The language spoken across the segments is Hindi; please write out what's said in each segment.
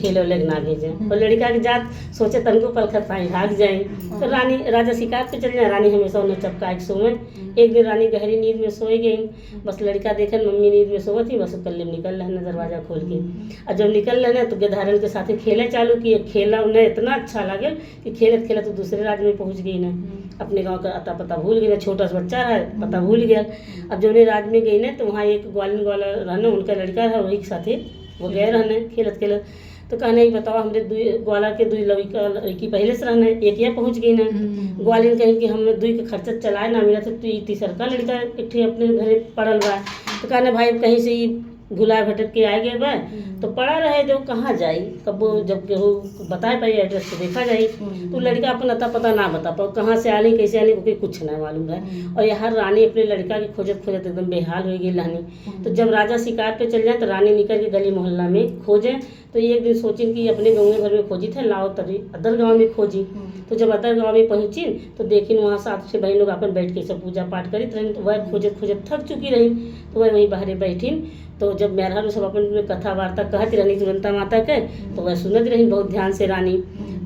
खेले उले ना भेजें। और लड़का की जात सोचे तनको पलखत पाई भाग जाए। तो रानी राजा शिकार पे चल जाए। रानी हमेशा उन्हें चपका के सोए। एक दिन रानी गहरी नींद में सोई गई। बस लड़का देखन मम्मी नींद में सोवत थी, बस कल्ले निकल रहे न दरवाजा खोल के। और जब निकल रहे तो गिधारन के साथ खेले चालू किए। खेला उन्हें इतना अच्छा लगे कि खेलत खेलत तो दूसरे राज्य में पहुँच गई ना। अपने गांव का अता पता भूल गई ना, छोटा सा बच्चा है पता भूल गया। अब जो राज्य में गई ना तो वहाँ एक ग्वालिन वाला रहना उनका लड़का है, वही के साथ वो गए रहने खेलत खेलत। तो कहने ही बताओ हमरे दुई ग्वाला के दुई लड़की पहले से रहने एक यहाँ पहुँच गई ना। ग्वालिन कहीं कि हमने दुई के खर्चा चलाए ना मिला तो तीसरका लड़का एक अपने घरे पड़ल बा। तो कहने भाई कहीं से ही भुला भटक के आए गए बा तो पड़ा रहे जो कहाँ जाई, कब जब केहू बताए पाई एड्रेस तो देखा जाई। तो लड़का अपन अता पता ना बता पाओ कहाँ से आली कैसे आली क्योंकि कुछ ना मालूम रहे। और यहाँ रानी अपने लड़का के खोजत खोजत एकदम बेहाल हो गई रानी। तो जब राजा शिकार पे चल जाए तो रानी निकल के गली मोहल्ला में खोजे। तो एक दिन सोची कि अपने गाँव भर में खोजी थे, लाओ तरी अदर गाँव में खोजी। तो जब अदर गाँव में पहुँची तो देखी वहाँ सात से बहन लोग अपन बैठ के सब पूजा पाठ करी रही। तो वह खोजत खोजत थक चुकी रही। तो वह वहीं बाहर बैठी। तो जब मेहरारू सब अपन कथा वार्ता कहती रहनी तुरंता माता के तो वह सुनत रही बहुत ध्यान से रानी।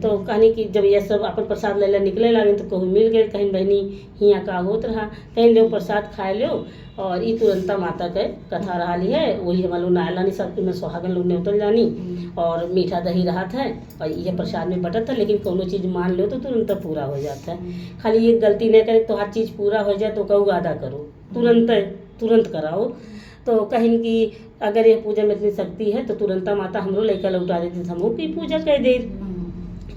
तो कहनी कि जब यह सब अपन प्रसाद ले निकले लगे तो कहूँ मिल गए, कहीं बहनी हियाँ का होत रहा, कहीं लो प्रसाद खाए लो। और ये तुरंता माता के कथा रहा ली है, वही हमारे लोग नहालानी सब में सुहागन लोग ने उतर जानी। और मीठा दही रहा था और यह प्रसाद में बटत था। लेकिन कोनो चीज़ मान लो तो तुरंत पूरा हो जाता है। खाली एक गलती नहीं करे तो हर चीज़ पूरा हो जाए तो कहूँ वादा करो तुरंत कराओ। तो कहीं कि अगर ये पूजा में इतनी शक्ति है तो तुरंता माता हमरो लड़का लौटा देती, हमो की पूजा कर दे।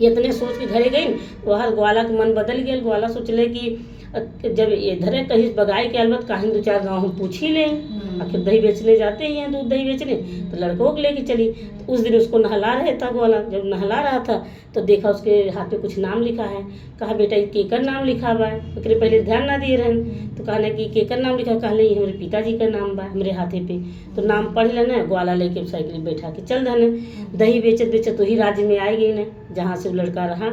इतने सोच के घरे गई वहाँ ग्वाला के मन बदल गया। ग्वाला सोचले कि जब इधर कहीं बगाई के अलबत कहीं दो चार गाँव हम पूछ ही लें, आखिर दही बेचने जाते ही हैं दूध दही बेचने। तो लड़कों को लेके चली। तो उस दिन उसको नहला रहे था ग्वाला, जब नहला रहा था तो देखा उसके हाथ पे कुछ नाम लिखा है। कहा बेटा ये केकर नाम लिखा हुआ है, तो पहले ध्यान ना दिए रहन। तो कहने कि केकर नाम लिखा, कहले ये हमारे पिताजी का नाम बा हमारे हाथे पे। तो नाम पढ़ लेना। ग्वाला लेके साइकिल बैठा के चल देने। दही बेचत बेचत तो ही राज्य में आई गई ने जहाँ से वो लड़का रहा।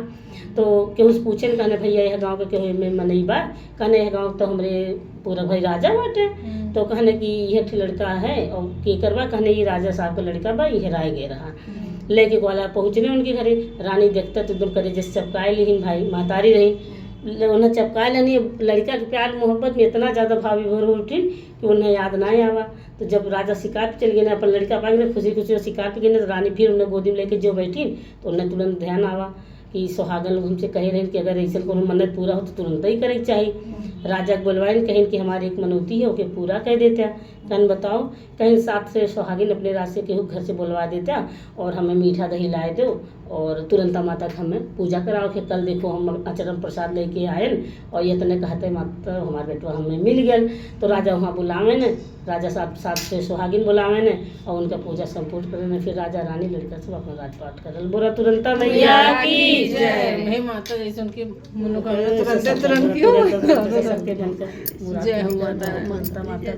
तो केहू से पूछे न कहने भैया यह गाँव के केहू में मनई बा, कहने यह गाँव तो हमारे पूरा भाई राजा बाटे। तो कहने कि यह लड़का है और केकर बा, कहने ये राजा साहब का लड़का बा, यह राय गे रहा। लेके ग्वाला पहुँचने उनके घरे। रानी देखता तो एकदम करे जैसे चपकाए लीन भाई महतारी रही उन्हें चपकाए लेनी। लड़का के प्यार मोहब्बत में इतना ज़्यादा भाव विभोर हो उठी कि उन्हें याद ना आवा। तो जब राजा शिकार पे चल गए ना अपन लड़का पाए ना खुशी खुशी शिकार पे गए ना तो रानी फिर उन्हें गोदी में लेके जो बैठी तो उन्हें तुरंत ध्यान आवा कि सुहागन लोग हमसे कहे रहे कि अगर ऐसा कोनो मन्नत पूरा हो तो तुरंत ही करे चाहिए। राजा के बुलवाए कहीं कि हमारी एक मनौती है ओके पूरा कर देता। कहन बताओ कहीं साथ से सुहागिन अपने राज से केहू घर से बुलवा देता और हमें मीठा दही लाए दो और तुरंत माता का हमें पूजा कराओ कि कल देखो हम अचरम प्रसाद लेके आए और ये तने कहते माता हमारे बेटवा हमें मिल गया। तो राजा वहाँ बुलावे ने, राजा साहब साथ से सुहागिन बुलावे ने और उनका पूजा संपूर्ण करे। फिर राजा रानी लड़का सब अपना राजपाट करल। बोला तुरंता मैया की जय माता जैसे उनकी मनोकामना तुरंत की हो सबके बनकर जय माता माता